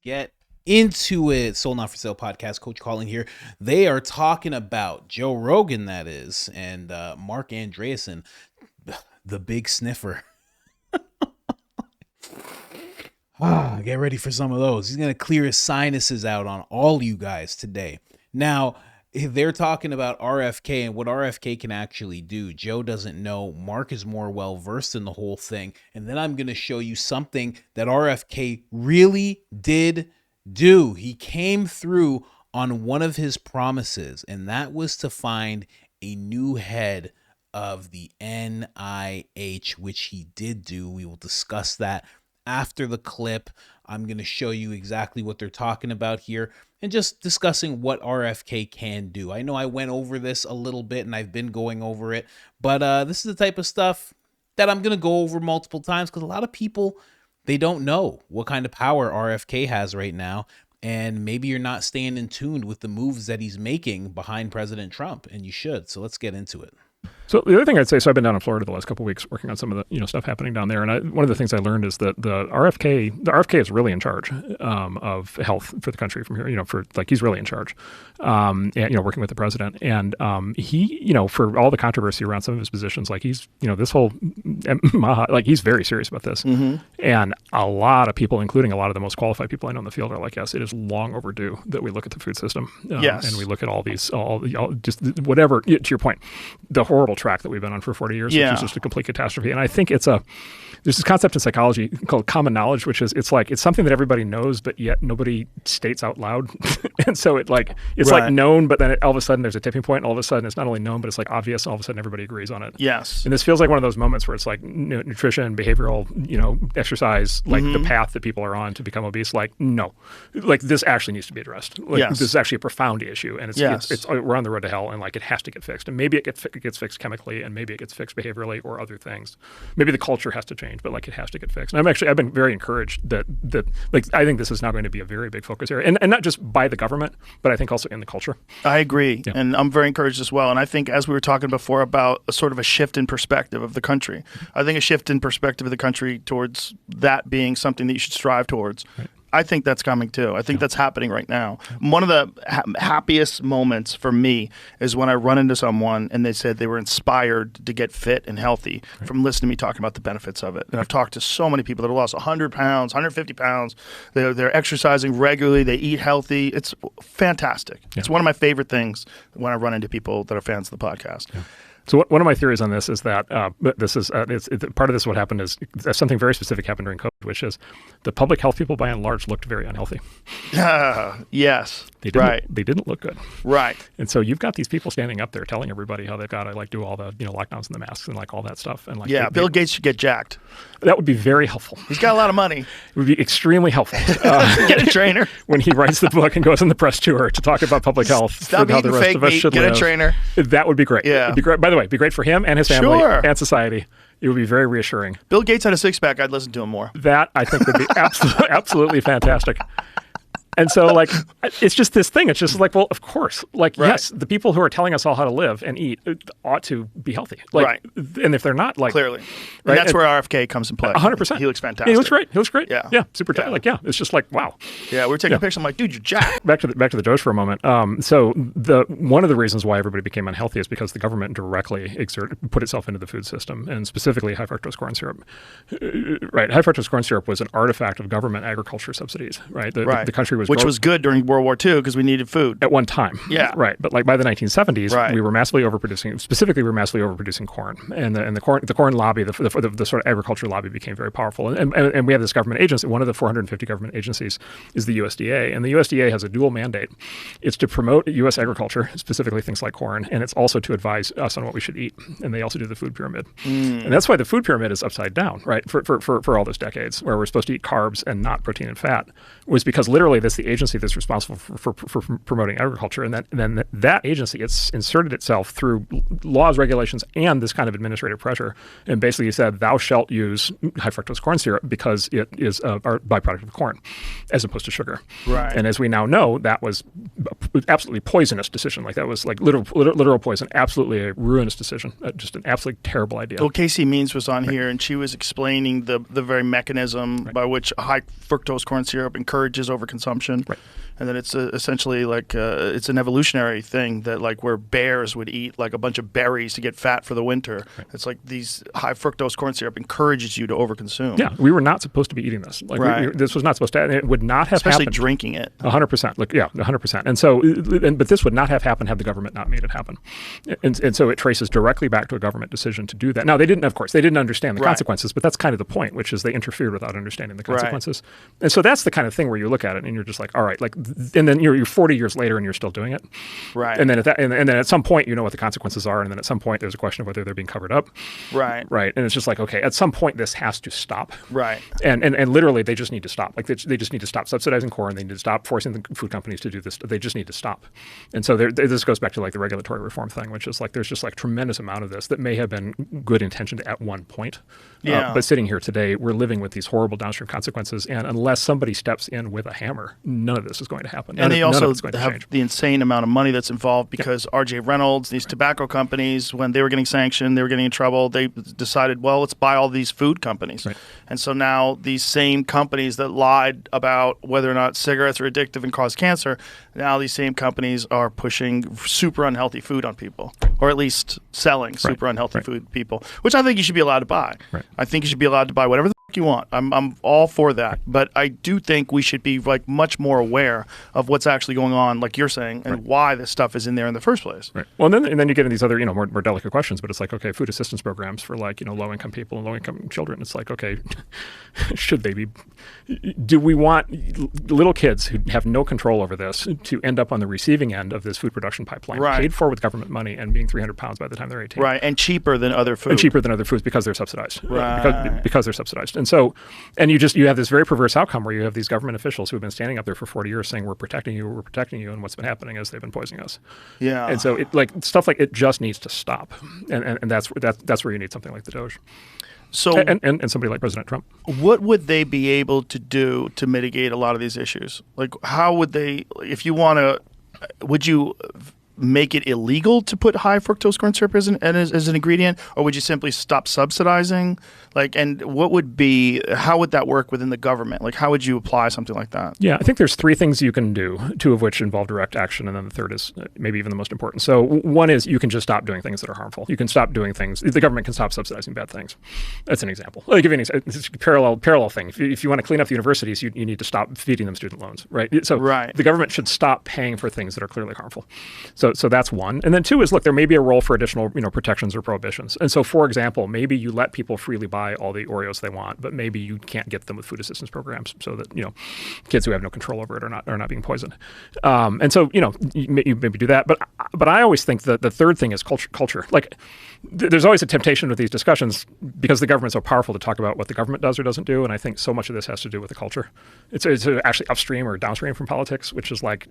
get into it. Sold Not For Sale podcast, Coach Colin here. They are talking about Joe Rogan, that is, and Mark Andreessen, the big sniffer. Get ready for some of those. He's going to clear his sinuses out on all you guys today. Now, they're talking about RFK and what RFK can actually do. Joe doesn't know. Mark is more well-versed in the whole thing. And then I'm going to show you something that RFK really did do. He came through on one of his promises, and that was to find a new head of the NIH, which he did do. We will discuss that after the clip. I'm going to show you exactly what they're talking about here and just discussing what RFK can do. I know I went over this a little bit and I've been going over it, but this is the type of stuff that I'm going to go over multiple times because a lot of people, they don't know what kind of power RFK has right now. And maybe you're not staying in tune with the moves that he's making behind President Trump, and you should. So let's get into it. So the other thing I'd say, so I've been down in Florida the last couple of weeks working on some of the stuff happening down there, and one of the things I learned is that the RFK is really in charge of health for the country from here. He's really in charge, and working with the president, and he for all the controversy around some of his positions, like he's this whole he's very serious about this, and a lot of people, including a lot of the most qualified people I know in the field, are like, yes, it is long overdue that we look at the food system, and we look at all just whatever. To your point, the horrible track that we've been on for 40 years, which is just a complete catastrophe. And I think there's this concept in psychology called common knowledge, which is it's something that everybody knows, but yet nobody states out loud. And so it's like known, but then all of a sudden there's a tipping point, and all of a sudden it's not only known, but it's like obvious, and all of a sudden everybody agrees on it. Yes. And this feels like one of those moments where it's like nutrition, behavioral, exercise, like the path that people are on to become obese. Like, no, like this actually needs to be addressed. This is actually a profound issue, and it's we're on the road to hell, and like it has to get fixed. And maybe it gets fixed chemically, and maybe it gets fixed behaviorally or other things. Maybe the culture has to change, but like it has to get fixed. And I've been very encouraged that I think this is now going to be a very big focus area, and not just by the government, but I think also in the culture. I agree, and I'm very encouraged as well. And I think, as we were talking before about a sort of a shift in perspective of the country, I think a shift in perspective of the country towards that being something that you should strive towards. Right. I think that's coming too. I think that's happening right now. One of the happiest moments for me is when I run into someone and they said they were inspired to get fit and healthy from listening to me talking about the benefits of it. And I've talked to so many people that have lost 100 pounds, 150 pounds. They're exercising regularly. They eat healthy. It's fantastic. Yeah. It's one of my favorite things when I run into people that are fans of the podcast. Yeah. So one of my theories on this is that part of this. What happened is something very specific happened during COVID, which is the public health people by and large looked very unhealthy. Yes, they didn't look good. Right. And so you've got these people standing up there telling everybody how they've got to do all the lockdowns and the masks and all that stuff. And Bill Gates should get jacked. That would be very helpful. He's got a lot of money. It would be extremely helpful. Get a trainer when he writes the book and goes on the press tour to talk about public health. Stop eating fake meat. Get a trainer. That would be great. Yeah. It'd be great. By the way, it'd be great for him and his family and society. It would be very reassuring. Bill Gates had a six-pack. I'd listen to him more. That, I think, would be absolutely fantastic. And so, it's just this thing. It's just well, of course. Yes, the people who are telling us all how to live and eat ought to be healthy. And if they're not, clearly. And that's where RFK comes in play. 100%. He looks fantastic. He looks great. Yeah. Yeah, super tight. It's just wow. Yeah, we're taking a picture. I'm like, dude, you're jacked. Back to the dose for a moment. So one of the reasons why everybody became unhealthy is because the government directly put itself into the food system, and specifically high fructose corn syrup. Right. High fructose corn syrup was an artifact of government agriculture subsidies. Right. The country was which was good during World War II because we needed food at one time. Yeah, right. But by the 1970s, we were massively overproducing. Specifically, we were massively overproducing corn, and the corn lobby, the sort of agriculture lobby, became very powerful. And we have this government agency. One of the 450 government agencies is the USDA, and the USDA has a dual mandate. It's to promote U.S. agriculture, specifically things like corn, and it's also to advise us on what we should eat. And they also do the food pyramid, and that's why the food pyramid is upside down, right? For all those decades, where we're supposed to eat carbs and not protein and fat, was because literally this just the agency that's responsible for promoting agriculture. And then that agency, it's inserted itself through laws, regulations, and this kind of administrative pressure. And basically said, thou shalt use high fructose corn syrup because it is a byproduct of corn as opposed to sugar. Right. And as we now know, that was absolutely poisonous decision. Like that was like literal poison, absolutely a ruinous decision, just an absolutely terrible idea. Well, Casey Means was on here, and she was explaining the very mechanism by which high fructose corn syrup encourages overconsumption. Right. And then it's essentially like it's an evolutionary thing that like where bears would eat like a bunch of berries to get fat for the winter. Right. It's like these high fructose corn syrup encourages you to overconsume. Yeah, we were not supposed to be eating this. Like this was not supposed to. And it would not have especially happened. Drinking it. 100%. Like 100%. And so, but this would not have happened had the government not made it happen. And so it traces directly back to a government decision to do that. Now they didn't understand the consequences, but that's kind of the point, which is they interfered without understanding the consequences. Right. And so that's the kind of thing where you look at it and you're just like, all right, like. And then you're 40 years later and you're still doing it, right? And then and then at some point you know what the consequences are, and then at some point there's a question of whether they're being covered up, right? And it's just like, okay, at some point this has to stop, right? And literally they just need to stop. Like they just need to stop subsidizing corn. They need to stop forcing the food companies to do this. They just need to stop. And so this goes back to like the regulatory reform thing, which is like there's just like tremendous amount of this that may have been good intentioned at one point, but sitting here today we're living with these horrible downstream consequences, and unless somebody steps in with a hammer, none of this is going to happen. And they also have the insane amount of money that's involved because R.J. Reynolds, these tobacco companies, when they were getting sanctioned, they were getting in trouble, they decided, well, let's buy all these food companies. Right. And so now these same companies that lied about whether or not cigarettes are addictive and cause cancer, now these same companies are pushing super unhealthy food on people, or at least selling super unhealthy food to people, which I think you should be allowed to buy. Right. I think you should be allowed to buy whatever the you want. I'm all for that. But I do think we should be like much more aware of what's actually going on, like you're saying, and why this stuff is in there in the first place. Right. Well, and then you get into these other, more delicate questions, but it's like, okay, food assistance programs for like, low-income people and low-income children. It's like, okay, should they be, do we want little kids who have no control over this to end up on the receiving end of this food production pipeline, paid for with government money and being 300 pounds by the time they're 18? Right, and cheaper than other food. And cheaper than other foods because they're subsidized. Right. Because they're subsidized. And so, and you have this very perverse outcome where you have these government officials who have been standing up there for 40 years saying, we're protecting you, and what's been happening is they've been poisoning us. Yeah. And so stuff like it just needs to stop. And that's where you need something like the Doge. So and somebody like President Trump. What would they be able to do to mitigate a lot of these issues? Like, how would they, if you want to, would you make it illegal to put high fructose corn syrup as an ingredient, or would you simply stop subsidizing? Like, and how would that work within the government? Like, how would you apply something like that? Yeah, I think there's three things you can do, two of which involve direct action, and then the third is maybe even the most important. So one is you can just stop doing things that are harmful. You can stop doing things. The government can stop subsidizing bad things. That's an example. I'll give you an example. It's a parallel thing. If you want to clean up the universities, you need to stop feeding them student loans, right? So the government should stop paying for things that are clearly harmful. So that's one. And then two is, look, there may be a role for additional protections or prohibitions. And so, for example, maybe you let people freely buy all the Oreos they want, but maybe you can't get them with food assistance programs so that kids who have no control over it are not being poisoned. And so you maybe do that. But I always think that the third thing is culture. Like there's always a temptation with these discussions because the government's so powerful to talk about what the government does or doesn't do. And I think so much of this has to do with the culture. It's actually upstream or downstream from politics, which is like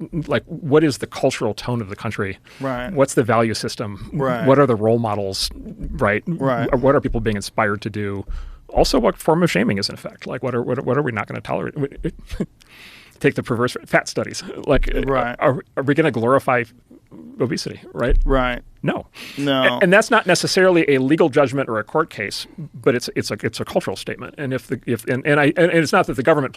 what is the cultural tone of the country? Right. What's the value system? Right. What are the role models? Right. Right. What are people being inspired to do? Also, what form of shaming is in effect? Like, what are we not going to tolerate? Take the perverse fat studies. Like, are we going to glorify obesity? Right. Right. No. No. And that's not necessarily a legal judgment or a court case, but it's a cultural statement. And and it's not that the government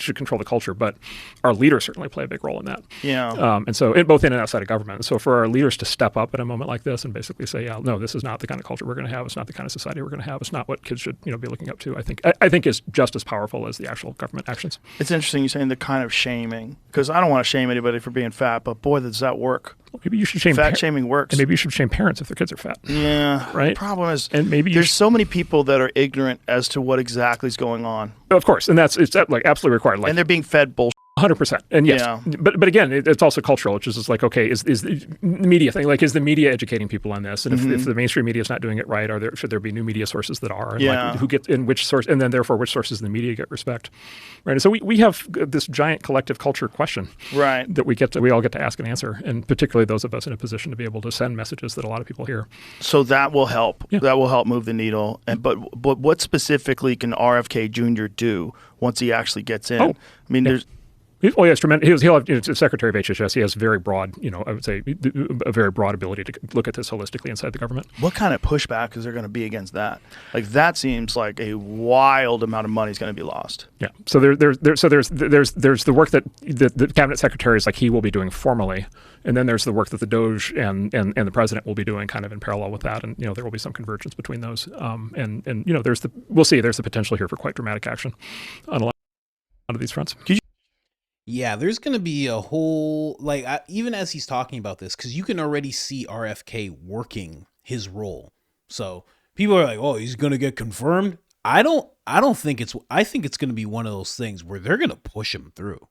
should control the culture, but our leaders certainly play a big role in that. Yeah. And so both in and outside of government. So for our leaders to step up at a moment like this and basically say, yeah, no, this is not the kind of culture we're going to have. It's not the kind of society we're going to have. It's not what kids should be looking up to. I think is just as powerful as the actual government actions. It's interesting you're saying the kind of shaming, because I don't want to shame anybody for being fat, but boy, does that work. Well, maybe you should shame fat shaming works. And maybe you should shame parents if their kids are fat. Yeah. Right. The problem is, and maybe there's so many people that are ignorant as to what exactly is going on. Of course, and it's like absolutely required. Like, and they're being fed bullshit. 100%. And yes, Yeah. but again, it's also cultural, which is just like, okay, is the media thing, like, is the media educating people on this? And if the mainstream media is not doing it right, should there be new media sources that are? And Yeah. like, who gets in which source, and then therefore which sources in the media get respect, right? And so we have this giant collective culture question, Right. that we all get to ask and answer, and particularly those of us in a position to be able to send messages that a lot of people hear. So that will help. Yeah. That will help move the needle. And but what specifically can RFK Jr. do once he actually gets in? Oh, I mean, there's. Oh, yes, tremendous. He'll have, Secretary of HHS. He has very broad, I would say, a very broad ability to look at this holistically inside the government. What kind of pushback is there going to be against that? Like, that seems like a wild amount of money is going to be lost. Yeah. So there's the work that the cabinet secretaries, like he will be doing formally, and then there's the work that the Doge and the president will be doing kind of in parallel with that, and there will be some convergence between those. And we'll see. There's the potential here for quite dramatic action on a lot of these fronts. Yeah, there's going to be a whole, like, even as he's talking about this, because you can already see RFK working his role. So people are like, oh, he's going to get confirmed. I think it's going to be one of those things where they're going to push him through.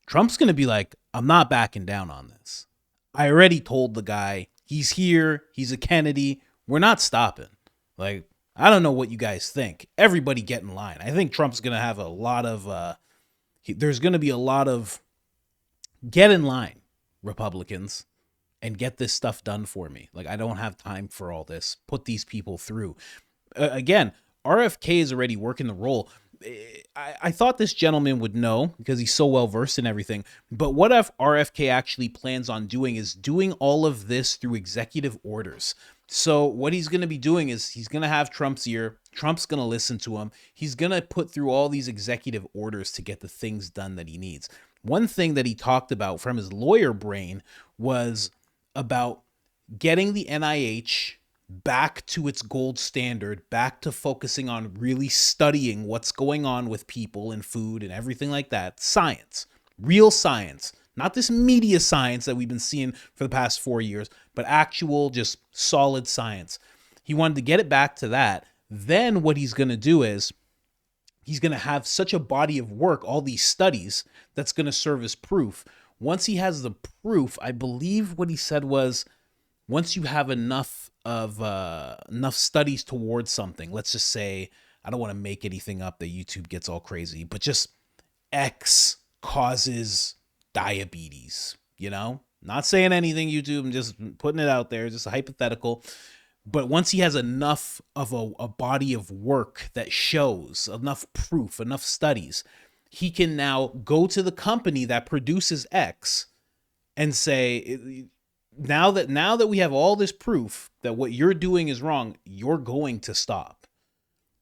Trump's going to be like, I'm not backing down on this. I already told the guy, he's here. He's a Kennedy. We're not stopping. Like, I don't know what you guys think. Everybody get in line. I think Trump's going to have a lot of, there's going to be a lot of get in line, Republicans, and get this stuff done for me. Like, I don't have time for all this. Put these people through. Again, RFK is already working the role. I thought this gentleman would know because he's so well versed in everything. But what if RFK actually plans on doing is doing all of this through executive orders? So what he's going to be doing is he's going to have Trump's ear. Trump's going to listen to him. He's going to put through all these executive orders to get the things done that he needs. One thing that he talked about from his lawyer brain was about getting the NIH back to its gold standard, back to focusing on really studying what's going on with people and food and everything like that. Science, real science. Not this media science that we've been seeing for the past 4 years, but actual, just solid science. He wanted to get it back to that. Then what he's going to do is he's going to have such a body of work, all these studies, that's going to serve as proof. Once he has the proof, I believe what he said was, once you have enough studies towards something, let's just say, I don't want to make anything up that YouTube gets all crazy, but just X causes diabetes, not saying anything, YouTube, I'm just putting it out there, just a hypothetical. But once he has enough of a body of work that shows enough proof, enough studies, he can now go to the company that produces X and say, now that we have all this proof that what you're doing is wrong, you're going to stop.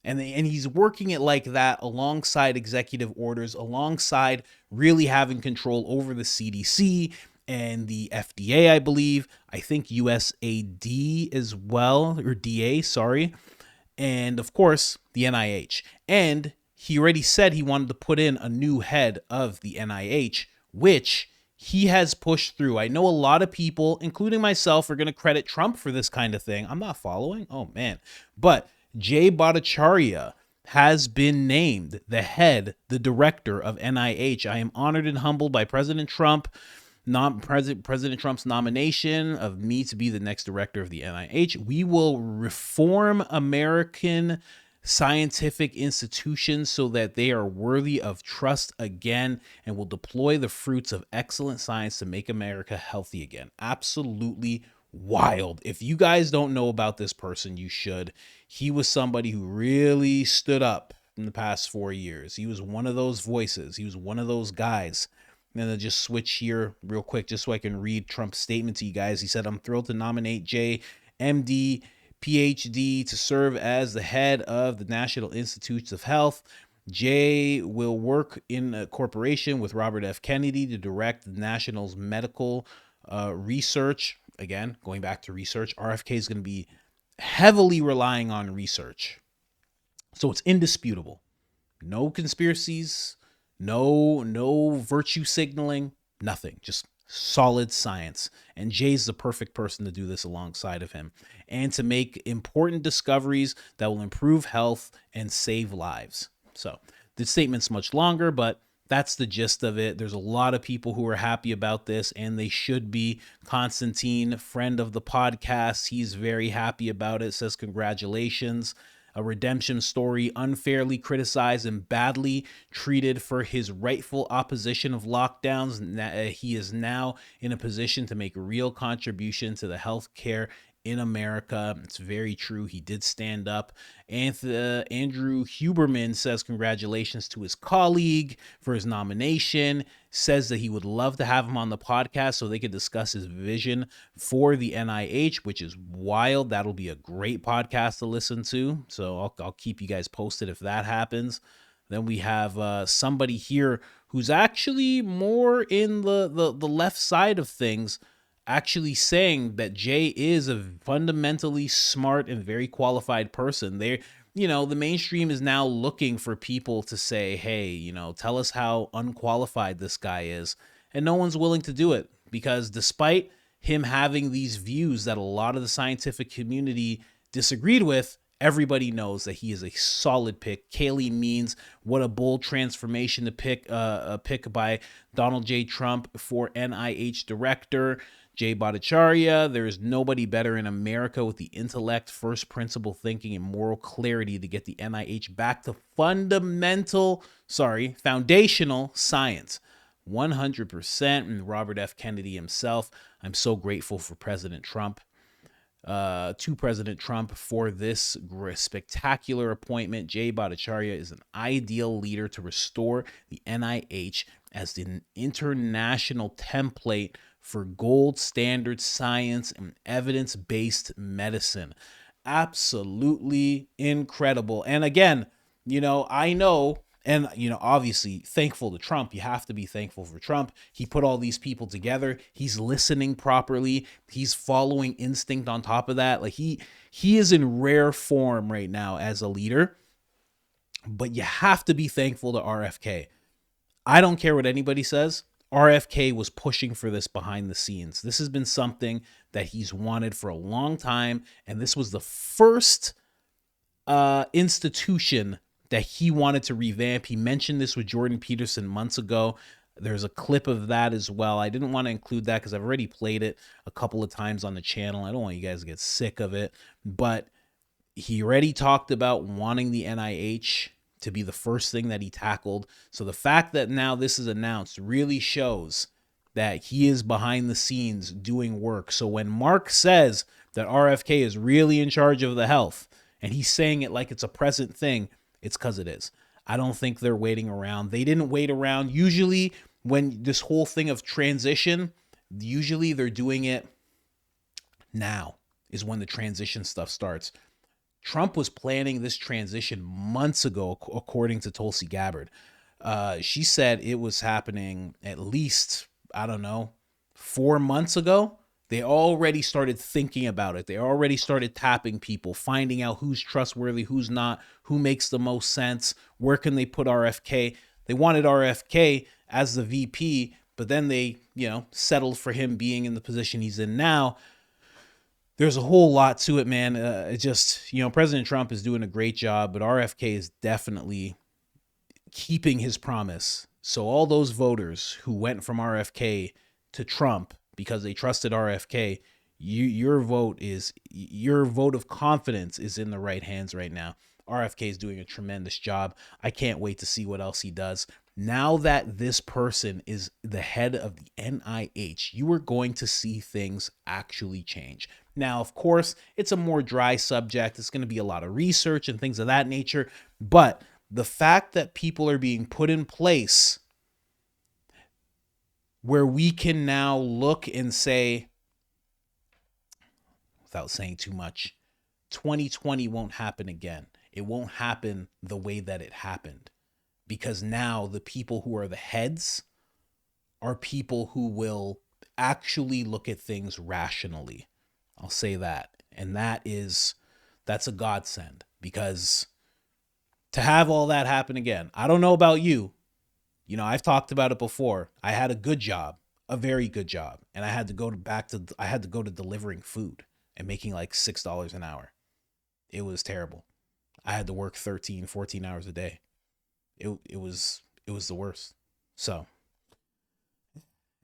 And he's working it like that alongside executive orders, alongside really having control over the CDC and the FDA, I believe. I think USAD as well, or DA, sorry. And of course, the NIH. And he already said he wanted to put in a new head of the NIH, which he has pushed through. I know a lot of people, including myself, are going to credit Trump for this kind of thing. I'm not following. Oh, man. But Jay Bhattacharya has been named the head, the director of NIH. I am honored and humbled by President Trump, President Trump's nomination of me to be the next director of the NIH. We will reform American scientific institutions so that they are worthy of trust again, and will deploy the fruits of excellent science to make America healthy again. Absolutely wild. If you guys don't know about this person, you should. He was somebody who really stood up in the past 4 years. He was one of those voices. He was one of those guys. I'm going to just switch here real quick just so I can read Trump's statement to you guys. He said, I'm thrilled to nominate Jay, MD, PhD, to serve as the head of the National Institutes of Health. Jay will work in a corporation with Robert F. Kennedy to direct the National's medical research. Again, going back to research, RFK is going to be heavily relying on research. So it's indisputable. No conspiracies, no virtue signaling, nothing. Just solid science. And Jay's the perfect person to do this alongside of him and to make important discoveries that will improve health and save lives. So the statement's much longer, but That's the gist of it. There's a lot of people who are happy about this, and they should be. Constantine, friend of the podcast, he's very happy about it, says congratulations. A redemption story, unfairly criticized and badly treated for his rightful opposition of lockdowns. He is now in a position to make a real contribution to the healthcare in America. It's very true. He did stand up. Andrew Huberman says congratulations to his colleague for his nomination, says that he would love to have him on the podcast so they could discuss his vision for the NIH, which is wild. That'll be a great podcast to listen to. So I'll keep you guys posted if that happens. Then we have somebody here who's actually more in the left side of things, actually saying that Jay is a fundamentally smart and very qualified person. The mainstream is now looking for people to say, hey, tell us how unqualified this guy is. And no one's willing to do it, because despite him having these views that a lot of the scientific community disagreed with, everybody knows that he is a solid pick. Kaylee Means, what a bold transformation to pick a pick by Donald J. Trump for NIH Director. Jay Bhattacharya, there is nobody better in America with the intellect, first principle thinking, and moral clarity to get the NIH back to foundational science. 100%. And Robert F. Kennedy himself, I'm so grateful for President Trump. To President Trump for this spectacular appointment. Jay Bhattacharya is an ideal leader to restore the NIH as an international template for gold standard science and evidence-based medicine. Absolutely incredible. And again, I know, and, obviously thankful to Trump. You have to be thankful for Trump. He put all these people together. He's listening properly. He's following instinct on top of that. Like he is in rare form right now as a leader, but you have to be thankful to RFK. I don't care what anybody says. RFK was pushing for this behind the scenes. This has been something that he's wanted for a long time, and this was the first institution that he wanted to revamp. He mentioned this with Jordan Peterson months ago. There's a clip of that as well. I didn't want to include that because I've already played it a couple of times on the channel. I don't want you guys to get sick of it, but he already talked about wanting the NIH to be the first thing that he tackled. So the fact that now this is announced really shows that he is behind the scenes doing work. So when Mark says that RFK is really in charge of the health, and he's saying it like it's a present thing, it's because it is. I don't think they're waiting around. They didn't wait around. Usually when this whole thing of transition, usually they're doing it now is when the transition stuff starts. Trump was planning this transition months ago, according to Tulsi Gabbard. She said it was happening at least, 4 months ago. They already started thinking about it. They already started tapping people, finding out who's trustworthy, who's not, who makes the most sense, where can they put RFK. They wanted RFK as the VP, but then they, settled for him being in the position he's in now. There's a whole lot to it, man. President Trump is doing a great job, but RFK is definitely keeping his promise. So all those voters who went from RFK to Trump because they trusted RFK, your vote of confidence is in the right hands right now. RFK is doing a tremendous job. I can't wait to see what else he does. Now that this person is the head of the NIH, you are going to see things actually change. Now, of course, it's a more dry subject. It's going to be a lot of research and things of that nature. But the fact that people are being put in place where we can now look and say, without saying too much, 2020 won't happen again. It won't happen the way that it happened, because now the people who are the heads are people who will actually look at things rationally. I'll say that. And that's a godsend, because to have all that happen again, I don't know about you. I've talked about it before. I had a good job, a very good job, and I had to go to delivering food and making like $6 an hour. It was terrible. I had to work 13, 14 hours a day. It was the worst. So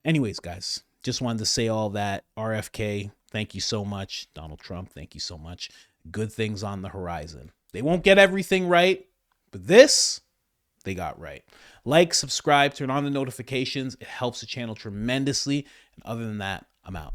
anyways, guys, just wanted to say all that. RFK, thank you so much. Donald Trump, thank you so much. Good things on the horizon. They won't get everything right, but this they got right. Like, subscribe, turn on the notifications. It helps the channel tremendously. And other than that, I'm out.